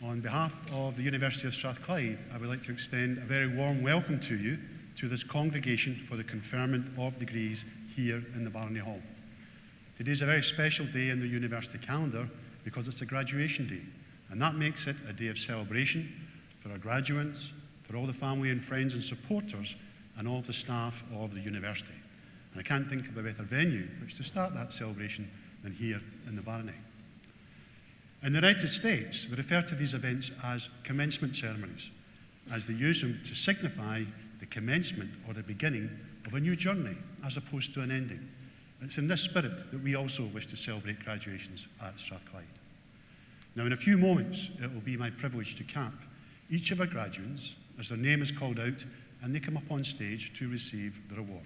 On behalf of the University of Strathclyde, I would like to extend a very warm welcome to you to this congregation for the conferment of degrees here in the Barony Hall. Today is a very special day in the university calendar because it's a graduation day, and that makes it a day of celebration for our graduates, for all the family and friends and supporters, and all the staff of the university. And I can't think of a better venue which to start that celebration than here in the Barony. In the United States, they refer to these events as commencement ceremonies, as they use them to signify the commencement or the beginning of a new journey, as opposed to an ending. It's in this spirit that we also wish to celebrate graduations at Strathclyde. Now, in a few moments, it will be my privilege to cap each of our graduates as their name is called out and they come up on stage to receive their award.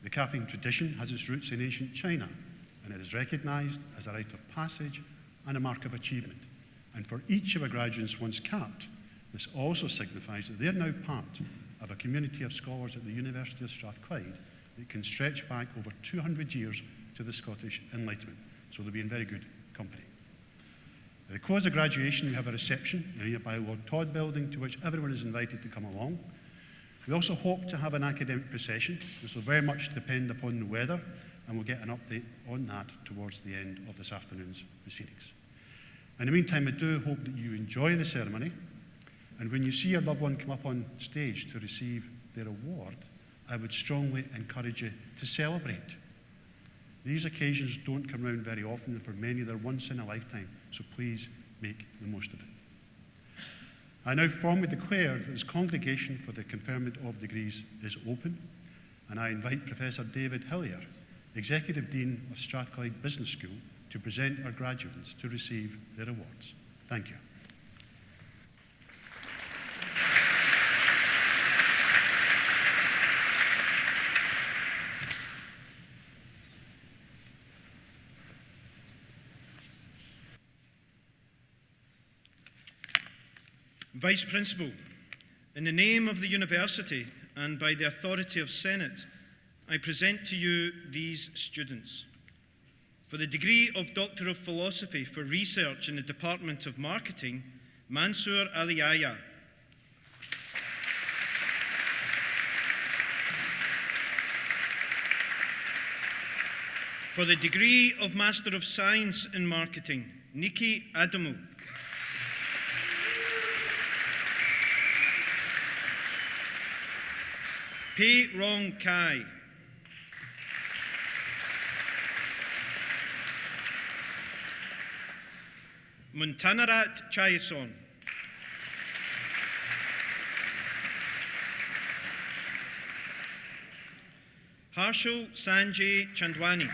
The capping tradition has its roots in ancient China, and it is recognised as a rite of passage and a mark of achievement. And for each of our graduates once capped, this also signifies that they're now part of a community of scholars at the University of Strathclyde that can stretch back over 200 years to the Scottish Enlightenment. So they'll be in very good company. At the close of graduation, we have a reception in the nearby Lord Todd building to which everyone is invited to come along. We also hope to have an academic procession. This will very much depend upon the weather, and we'll get an update on that towards the end of this afternoon's proceedings. In the meantime, I do hope that you enjoy the ceremony, and when you see your loved one come up on stage to receive their award, I would strongly encourage you to celebrate. These occasions don't come around very often, and for many they're once in a lifetime, so please make the most of it. I now formally declare that this congregation for the conferment of degrees is open, and I invite Professor David Hillier, Executive Dean of Strathclyde Business School, to present our graduates to receive their awards. Thank you. Vice Principal, in the name of the University and by the authority of Senate, I present to you these students. For the degree of Doctor of Philosophy for Research in the Department of Marketing, Mansour Aliyaya. For the degree of Master of Science in Marketing, Nikki Adamu. Pei Rong Kai. Muntanarat Chayason. Harshal Sanjay Chandwani.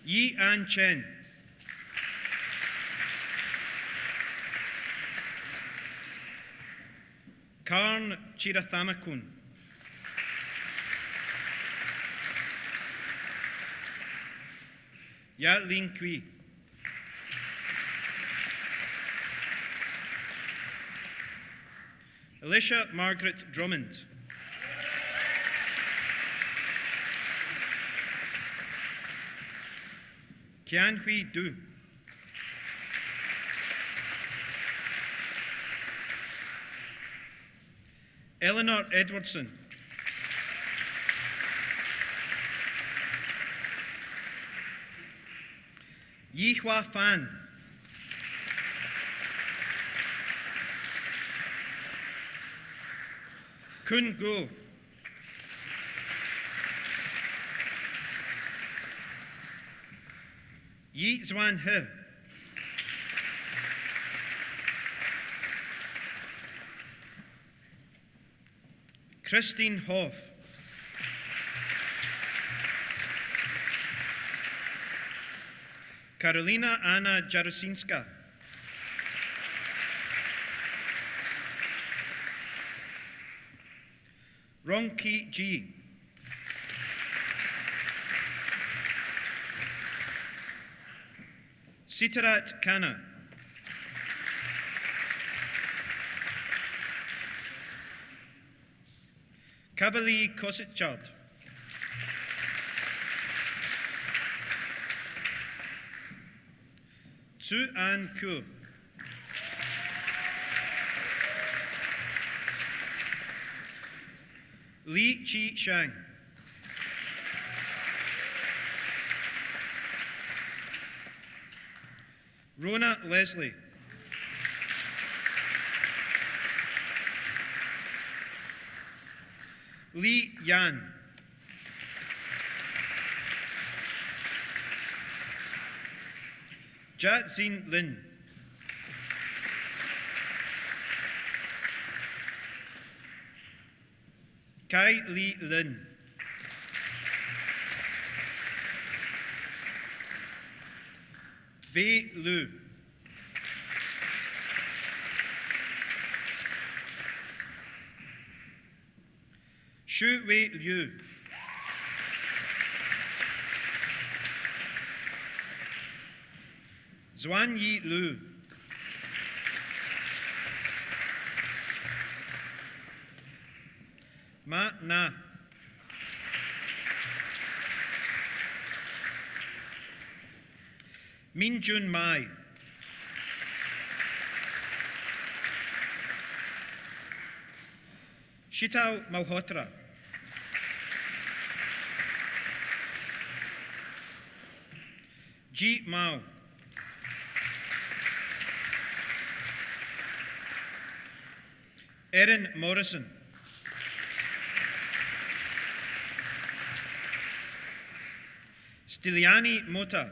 Yi An Chen. Karn Chirathamakun. Ya Lin Kui. Alicia Margaret Drummond. Kian Hui Du. Eleanor Edwardson. Yi Hua Fan. Kun Go. Yi Zwan He. Christine Hoff. Karolina Anna Jarosinska. Rongki Ji. Sitarat Khanna. Kavali Kositchard. Su An Kuo. Li Chi Shang. Rona Leslie. Li Yan. Jat Zin Lin. Kai Li Lin. Bei Lu. Shu Wei Liu. Zuan Yi Lu. Ma Na. Min Jun Mai. Shitao Malhotra. Ji Mao. Erin Morrison. Stiliani Mota.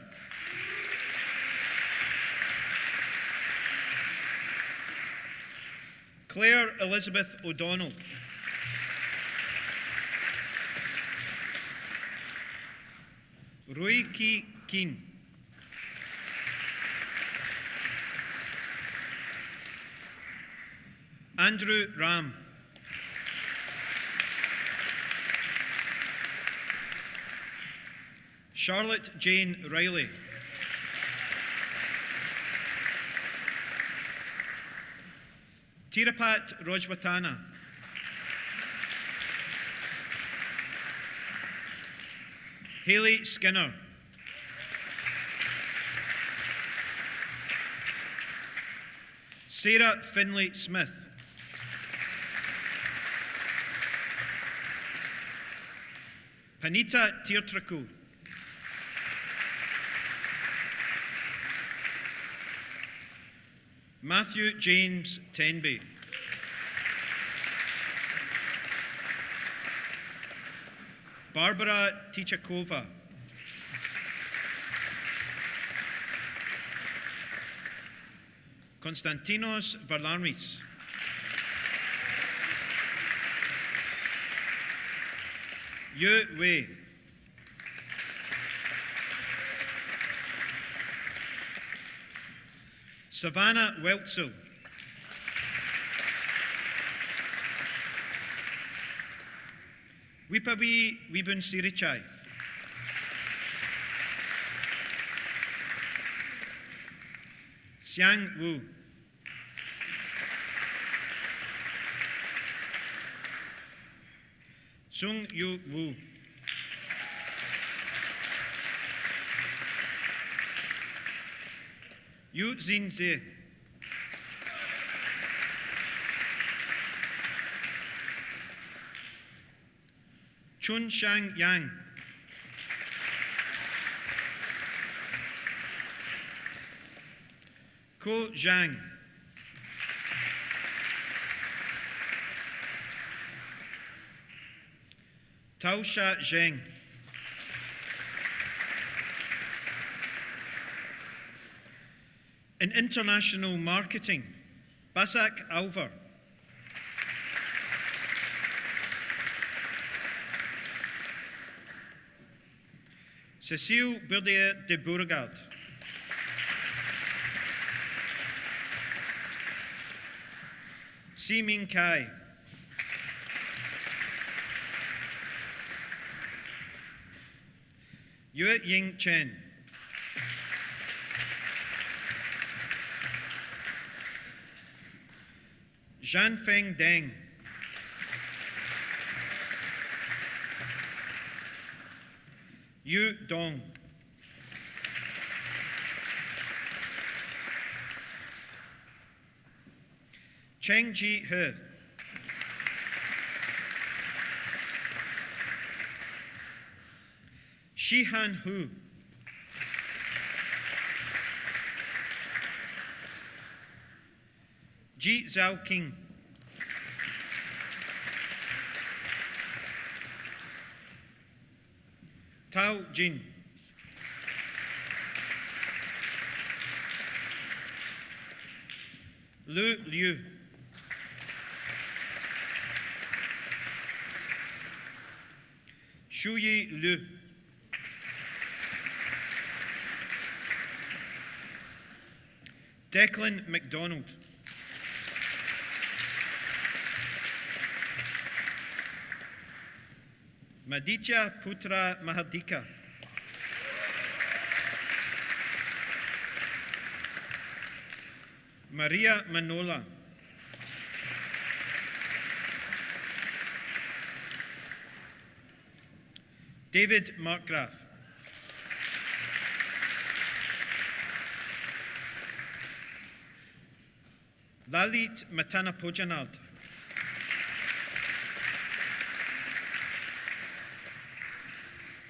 Claire Elizabeth O'Donnell. Rui Ki Keen. Andrew Ram. Charlotte Jane Riley. Tirapat Rojwatana. Hayley Skinner. Sarah Finlay Smith. Panita Tirtraku. Matthew James Tenby. Barbara Tichakova. Konstantinos Varlamis. Yu Wei. Savannah Weltzel. Wipawi Wibun Sirichai. Xiang Wu. Sung Yu Wu. Yu Xin Ze. Chun Shang Yang. Ko Zhang. Tao Sha Zheng. In international marketing, Basak Alvar. Cécile Bourdieu de Beauregard. Si Ming Kai. Yue Ying Chen. Zhan Feng Deng. Yu Dong. Cheng Ji He. Shi Han Hu. Ji Zhao King. Tao Jin. Lu Liu. Shuyi Liu. Declan MacDonald. Maditya Putra Mahadika. Maria Manola. David Markgraf. Lalit Matanapojanard.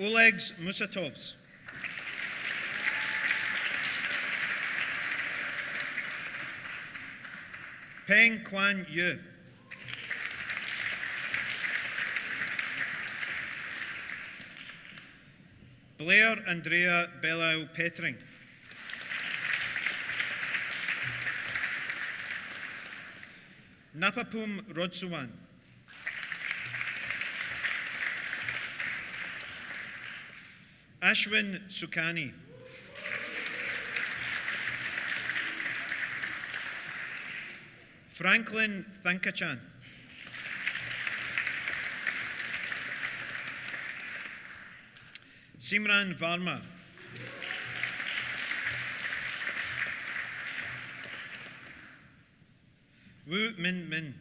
Olegs Musatovs. Peng Quan Yu. Blair Andrea Belau Petring. Napapum Rodsuwan. Ashwin Sukani. Franklin Thankachan. Simran Varma. Wu Min Min.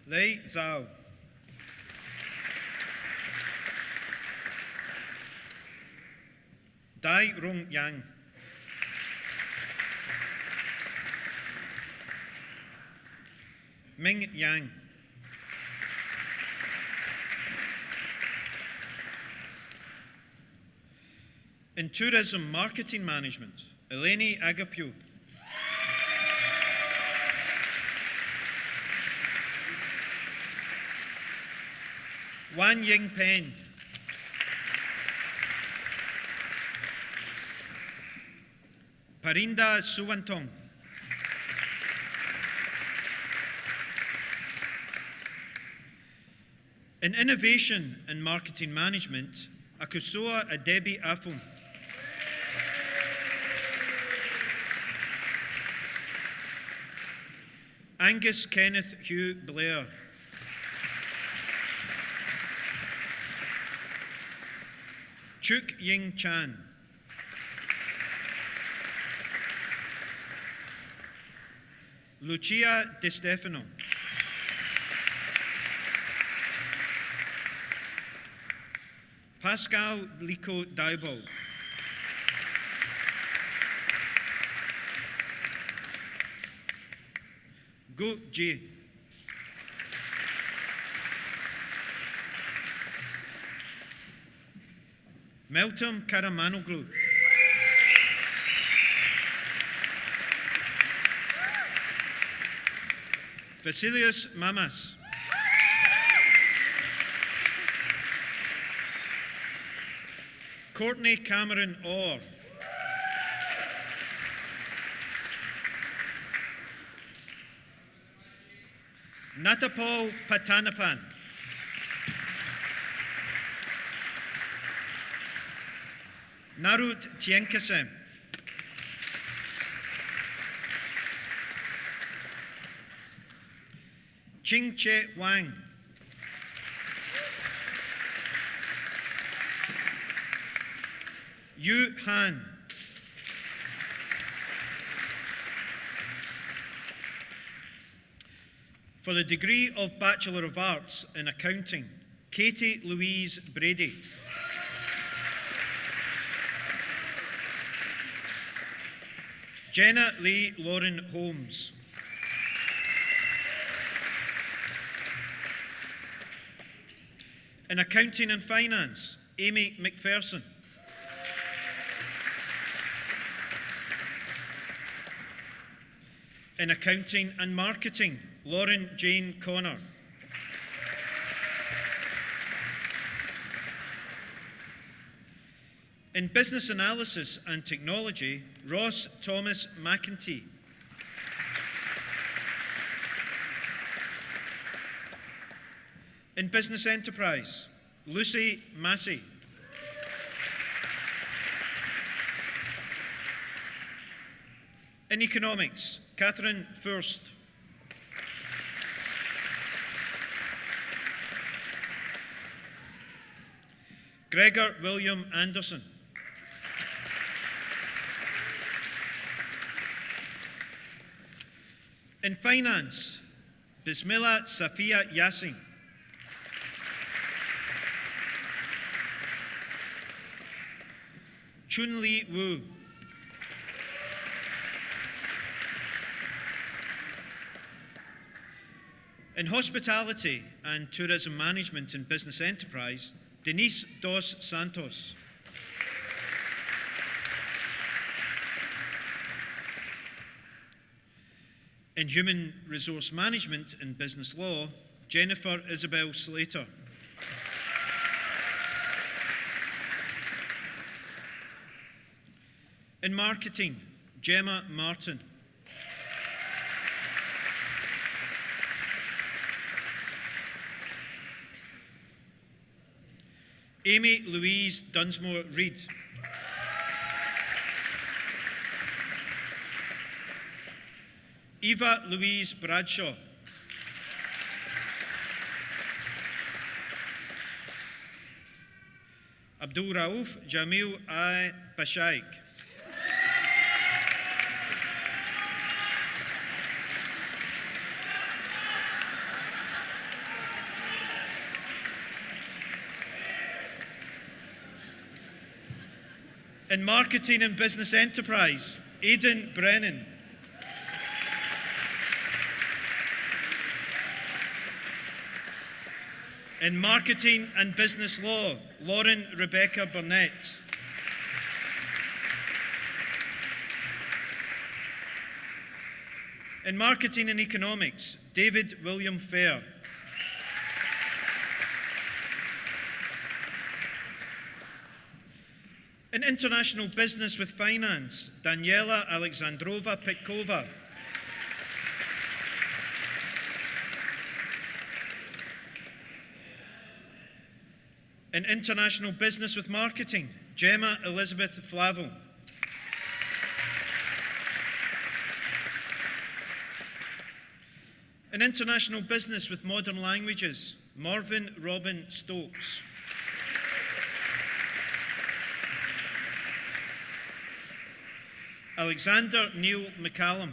Lei Zhao. Dai Rong Yang. Ming Yang. In Tourism Marketing Management, Eleni Agapio. Wan Ying Pen. Parinda Suwantong. In Innovation and Marketing Management, Akusoa Adebi Afum. Angus Kenneth Hugh Blair. Chuk Ying Chan. Lucia De Stefano. Pascal Lico Daibol. Go J. Meltem Karamanoglu. Vasilius Mamas. Courtney Cameron Orr. Natapal Patanapan. Narut Tienkasem. Ching Che Wang. Yu Han. For the degree of Bachelor of Arts in Accounting, Katie Louise Brady. Jenna Lee Lauren Holmes. In Accounting and Finance, Amy McPherson. In Accounting and Marketing, Lauren Jane Connor. In Business Analysis and Technology, Ross Thomas McEntee. In Business Enterprise, Lucy Massey. In Economics, Catherine Furst. Gregor William Anderson. In Finance, Bismillah Safia Yassin. Chun Li Wu. In Hospitality and Tourism Management and Business Enterprise, Denise Dos Santos. In Human Resource Management and Business Law, Jennifer Isabel Slater. In Marketing, Gemma Martin. Amy Louise Dunsmore Reid. Eva Louise Bradshaw. Abdul Rauf Jamil I. Bashaik. In Marketing and Business Enterprise, Aidan Brennan. In Marketing and Business Law, Lauren Rebecca Burnett. In Marketing and Economics, David William Fair. In International Business with Finance, Daniela Alexandrova Pitkova. In International Business with Marketing, Gemma Elizabeth Flavel. In International Business with Modern Languages, Marvin Robin Stokes. Alexander Neil McCallum.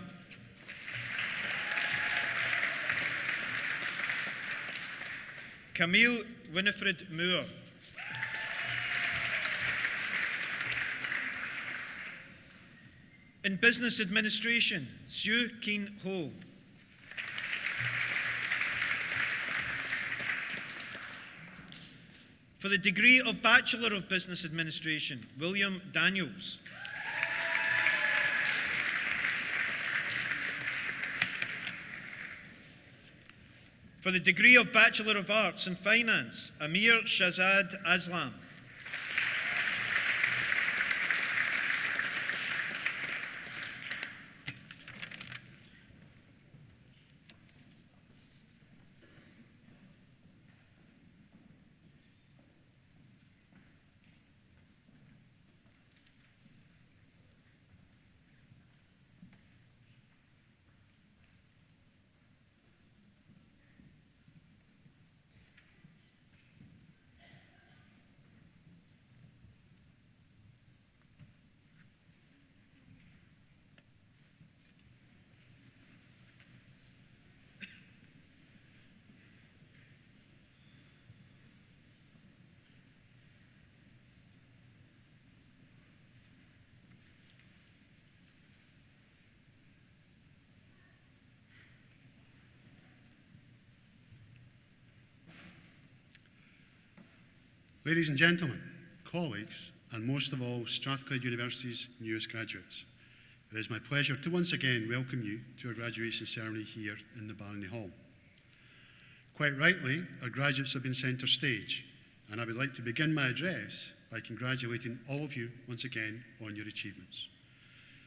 Camille Winifred Moore. In Business Administration, Sue Keen Ho. For the degree of Bachelor of Business Administration, William Daniels. For the degree of Bachelor of Arts in Finance, Amir Shazad Aslam. Ladies and gentlemen, colleagues, and most of all, Strathclyde University's newest graduates, it is my pleasure to once again welcome you to our graduation ceremony here in the Barony Hall. Quite rightly, our graduates have been centre stage, and I would like to begin my address by congratulating all of you once again on your achievements.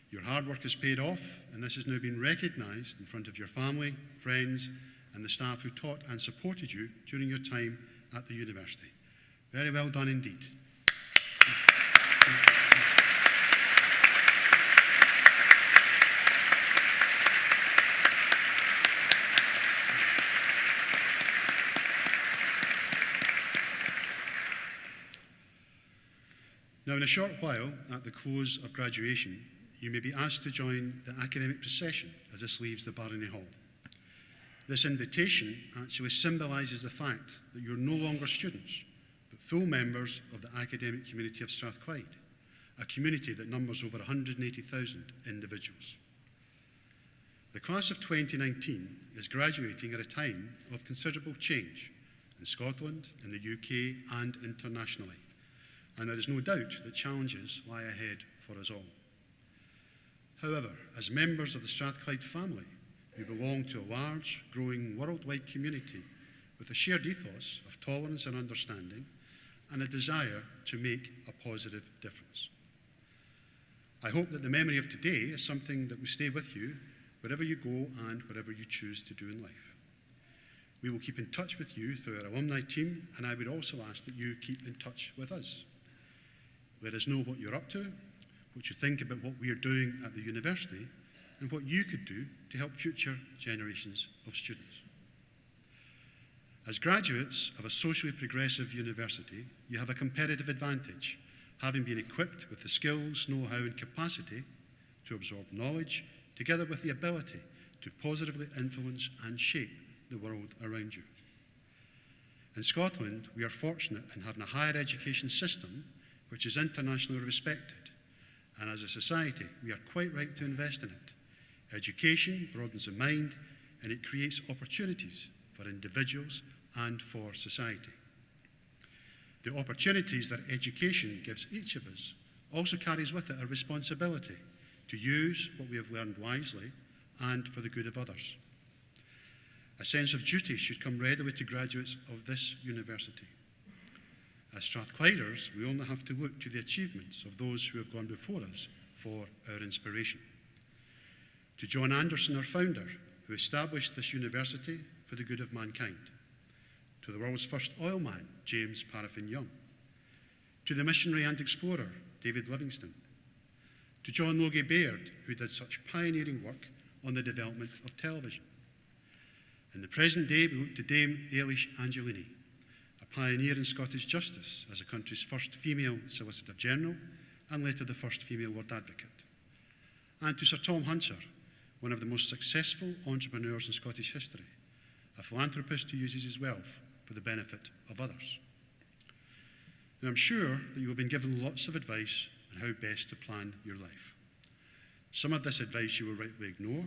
Your hard work has paid off, and this has now been recognised in front of your family, friends, and the staff who taught and supported you during your time at the university. Very well done indeed. Now, in a short while, at the close of graduation, you may be asked to join the academic procession as this leaves the Barony Hall. This invitation actually symbolises the fact that you're no longer students, but full members of the academic community of Strathclyde, a community that numbers over 180,000 individuals. The class of 2019 is graduating at a time of considerable change in Scotland, in the UK, and internationally, and there is no doubt that challenges lie ahead for us all. However, as members of the Strathclyde family, we belong to a large, growing, worldwide community with a shared ethos of tolerance and understanding and a desire to make a positive difference. I hope that the memory of today is something that will stay with you wherever you go and whatever you choose to do in life. We will keep in touch with you through our alumni team, and I would also ask that you keep in touch with us. Let us know what you're up to, what you think about what we are doing at the university, and what you could do to help future generations of students. As graduates of a socially progressive university, you have a competitive advantage, having been equipped with the skills, know-how, and capacity to absorb knowledge, together with the ability to positively influence and shape the world around you. In Scotland, we are fortunate in having a higher education system which is internationally respected, and as a society, we are quite right to invest in it. Education broadens the mind, and it creates opportunities for individuals and for society. The opportunities that education gives each of us also carries with it a responsibility to use what we have learned wisely and for the good of others. A sense of duty should come readily to graduates of this university. As Strathclyders, we only have to look to the achievements of those who have gone before us for our inspiration. To John Anderson, our founder, who established this university for the good of mankind. To the world's first oil man, James Paraffin Young. To the missionary and explorer, David Livingstone. To John Logie Baird, who did such pioneering work on the development of television. In the present day, we look to Dame Eilish Angelini, a pioneer in Scottish justice as the country's first female Solicitor General and later the first female Lord Advocate. And to Sir Tom Hunter, one of the most successful entrepreneurs in Scottish history, a philanthropist who uses his wealth for the benefit of others. Now, I'm sure that you have been given lots of advice on how best to plan your life. Some of this advice you will rightly ignore,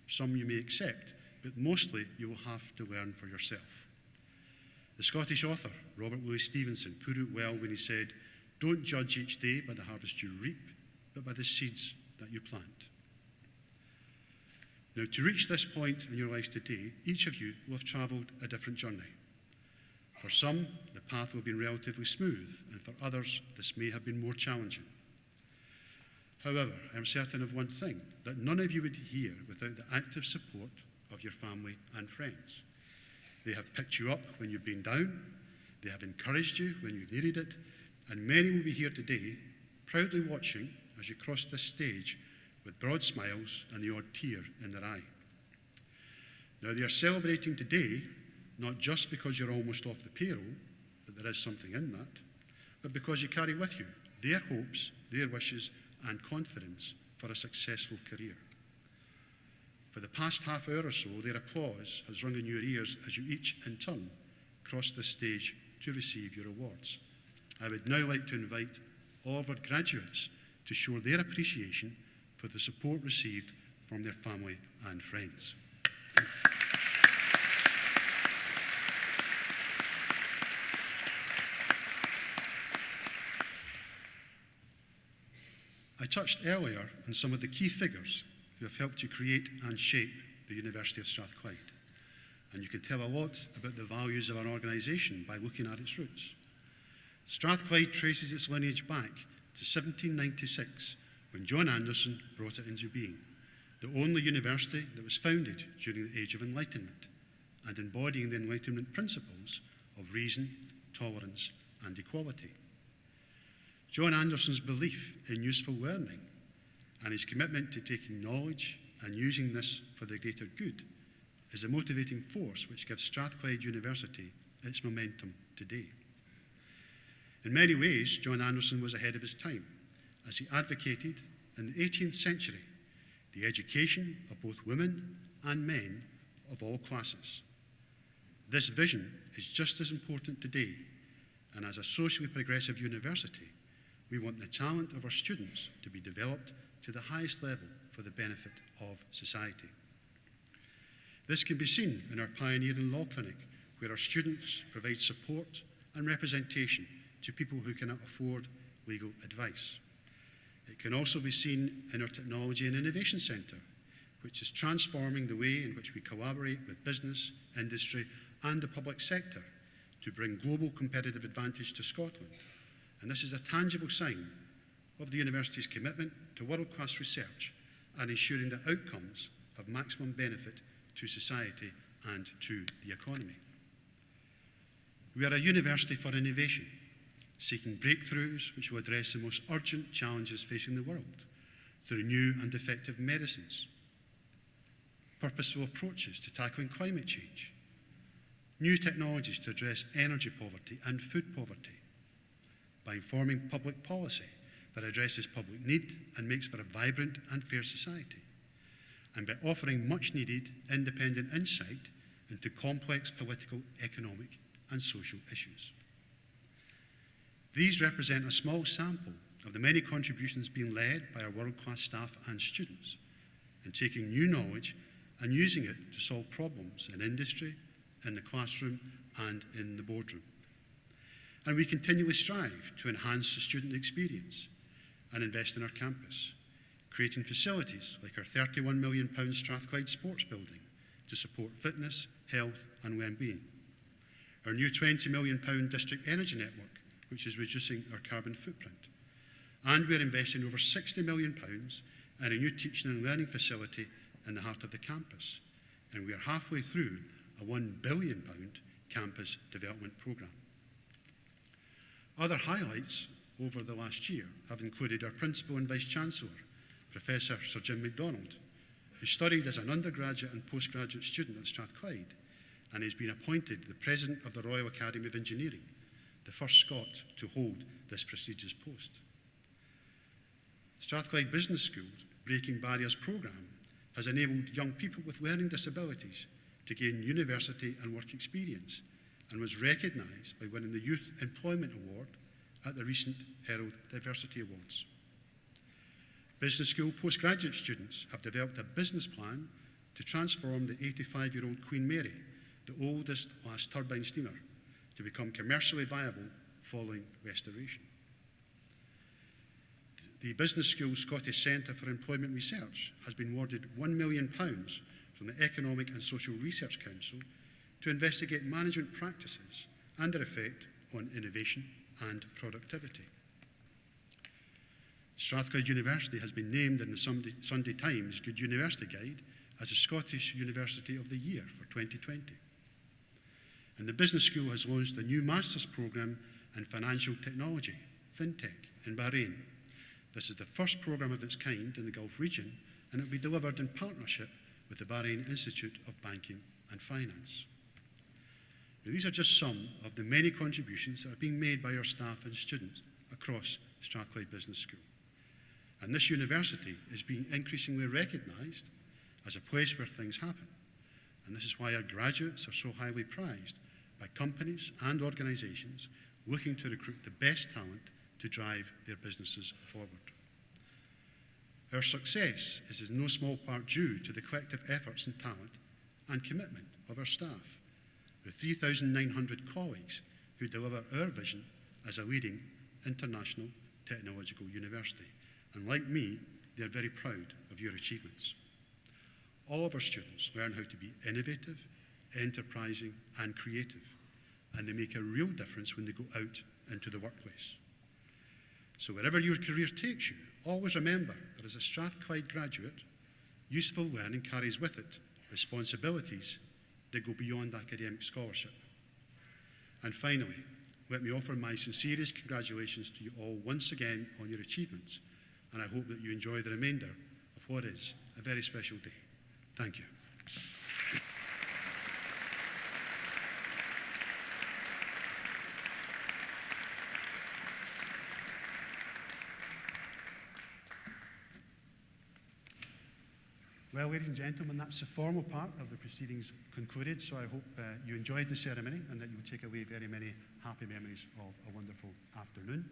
some you may accept, but mostly you will have to learn for yourself. The Scottish author, Robert Louis Stevenson, put it well when he said, "Don't judge each day by the harvest you reap, but by the seeds that you plant." Now, to reach this point in your lives today, each of you will have travelled a different journey. For some, the path will have been relatively smooth, and for others, this may have been more challenging. However, I am certain of one thing, that none of you would be here without the active support of your family and friends. They have picked you up when you've been down, they have encouraged you when you've needed it, and many will be here today, proudly watching as you cross this stage with broad smiles and the odd tear in their eye. Now, they are celebrating today, not just because you're almost off the payroll, but there is something in that, but because you carry with you their hopes, their wishes, and confidence for a successful career. For the past half hour or so, their applause has rung in your ears as you each, in turn, cross this stage to receive your awards. I would now like to invite all of our graduates to show their appreciation for the support received from their family and friends. touched earlier on some of the key figures who have helped to create and shape the University of Strathclyde. And you can tell a lot about the values of an organisation by looking at its roots. Strathclyde traces its lineage back to 1796, when John Anderson brought it into being, the only university that was founded during the Age of Enlightenment, and embodying the Enlightenment principles of reason, tolerance, and equality. John Anderson's belief in useful learning and his commitment to taking knowledge and using this for the greater good is a motivating force which gives Strathclyde University its momentum today. In many ways, John Anderson was ahead of his time, as he advocated in the 18th century the education of both women and men of all classes. This vision is just as important today, and as a socially progressive university, we want the talent of our students to be developed to the highest level for the benefit of society. This can be seen in our pioneering law clinic, where our students provide support and representation to people who cannot afford legal advice. It can also be seen in our Technology and Innovation Centre, which is transforming the way in which we collaborate with business, industry, and the public sector to bring global competitive advantage to Scotland. And this is a tangible sign of the university's commitment to world-class research and ensuring that outcomes have maximum benefit to society and to the economy. We are a university for innovation, seeking breakthroughs which will address the most urgent challenges facing the world through new and effective medicines, purposeful approaches to tackling climate change, new technologies to address energy poverty and food poverty, by informing public policy that addresses public need and makes for a vibrant and fair society, and by offering much-needed independent insight into complex political, economic, and social issues. These represent a small sample of the many contributions being led by our world-class staff and students in taking new knowledge and using it to solve problems in industry, in the classroom, and in the boardroom. And we continually strive to enhance the student experience and invest in our campus, creating facilities like our £31 million Strathclyde Sports Building to support fitness, health, and well-being, our new £20 million district energy network, which is reducing our carbon footprint, and we're investing over £60 million in a new teaching and learning facility in the heart of the campus, and we are halfway through a £1 billion campus development programme. Other highlights over the last year have included our Principal and Vice-Chancellor, Professor Sir Jim MacDonald, who studied as an undergraduate and postgraduate student at Strathclyde and has been appointed the President of the Royal Academy of Engineering, the first Scot to hold this prestigious post. Strathclyde Business School's Breaking Barriers programme has enabled young people with learning disabilities to gain university and work experience and was recognised by winning the Youth Employment Award at the recent Herald Diversity Awards. Business school postgraduate students have developed a business plan to transform the 85-year-old Queen Mary, the oldest last turbine steamer, to become commercially viable following restoration. The Business School Scottish Centre for Employment Research has been awarded £1 million from the Economic and Social Research Council to investigate management practices and their effect on innovation and productivity. Strathclyde University has been named in the Sunday Times Good University Guide as a Scottish University of the Year for 2020. And the Business School has launched a new Master's Programme in Financial Technology, FinTech, in Bahrain. This is the first programme of its kind in the Gulf region, and it will be delivered in partnership with the Bahrain Institute of Banking and Finance. Now, these are just some of the many contributions that are being made by our staff and students across Strathclyde Business School. And this university is being increasingly recognised as a place where things happen. And this is why our graduates are so highly prized by companies and organisations looking to recruit the best talent to drive their businesses forward. Our success is in no small part due to the collective efforts and talent and commitment of our staff, the 3,900 colleagues who deliver our vision as a leading international technological university. and like me, they are very proud of your achievements. All of our students learn how to be innovative, enterprising, and creative, and they make a real difference when they go out into the workplace. So wherever your career takes you, always remember that as a Strathclyde graduate, useful learning carries with it responsibilities that go beyond academic scholarship. And finally, let me offer my sincerest congratulations to you all once again on your achievements, and I hope that you enjoy the remainder of what is a very special day. Thank you. Well, ladies and gentlemen, that's the formal part of the proceedings concluded, so I hope you enjoyed the ceremony and that you will take away very many happy memories of a wonderful afternoon.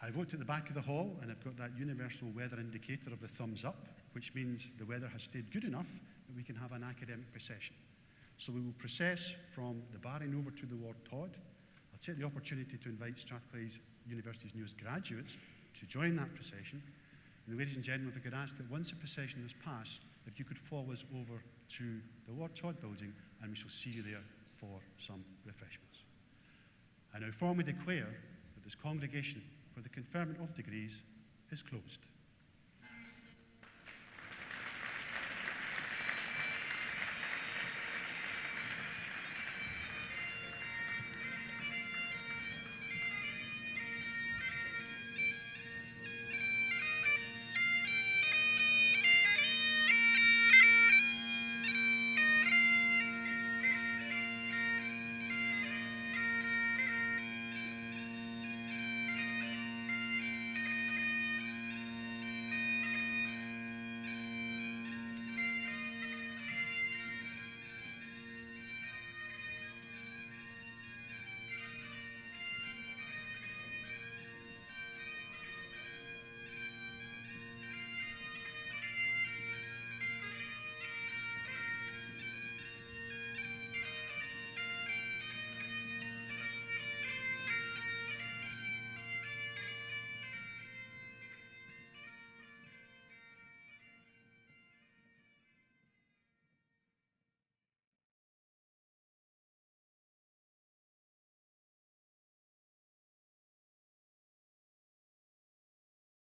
I've looked at the back of the hall and I've got that universal weather indicator of the thumbs up, which means the weather has stayed good enough that we can have an academic procession. So we will process from the Barring over to the Ward Todd. I'll take the opportunity to invite Strathclyde University's newest graduates to join that procession. And ladies and gentlemen, if I could ask that once the procession has passed, if you could follow us over to the Ward Todd building, and we shall see you there for some refreshments. I now formally declare that this congregation for the conferment of degrees is closed.